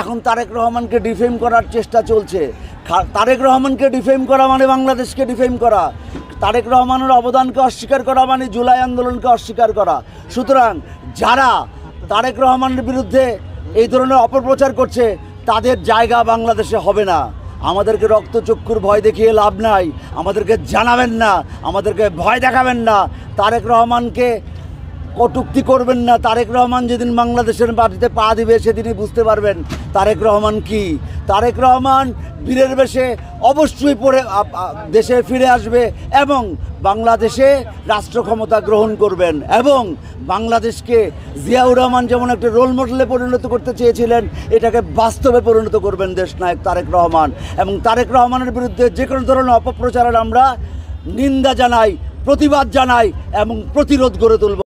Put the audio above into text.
এখন তারেক রহমানকে ডিফেম করার চেষ্টা চলছে। তারেক রহমানকে ডিফেম করা মানে বাংলাদেশকে ডিফেম করা, তারেক রহমানের অবদানকে অস্বীকার করা মানে জুলাই আন্দোলনকে অস্বীকার করা। সুতরাং যারা তারেক রহমানের বিরুদ্ধে এই ধরনের অপপ্রচার করছে তাদের জায়গা বাংলাদেশে হবে না। আমাদেরকে রক্তচক্ষুর ভয় দেখিয়ে লাভ নাই, আমাদেরকে জানাবেন না, আমাদেরকে ভয় দেখাবেন না, তারেক রহমানকে কটূক্তি করবেন না। তারেক রহমান যেদিন বাংলাদেশের মাটিতে পা দিবে সেদিনই বুঝতে পারবেন তারেক রহমান কি। তারেক রহমান বীরের বেশে অবশ্যই দেশে ফিরে আসবে এবং বাংলাদেশে রাষ্ট্র ক্ষমতা গ্রহণ করবেন এবং বাংলাদেশকে জিয়াউর রহমান যেমন একটা রোল মডেলে পরিণত করতে চেয়েছিলেন এটাকে বাস্তবে পরিণত করবেন দেশনায়ক তারেক রহমান। এবং তারেক রহমানের বিরুদ্ধে যে কোনো ধরনের অপপ্রচারের আমরা নিন্দা জানাই, প্রতিবাদ জানাই এবং প্রতিরোধ গড়ে তুলব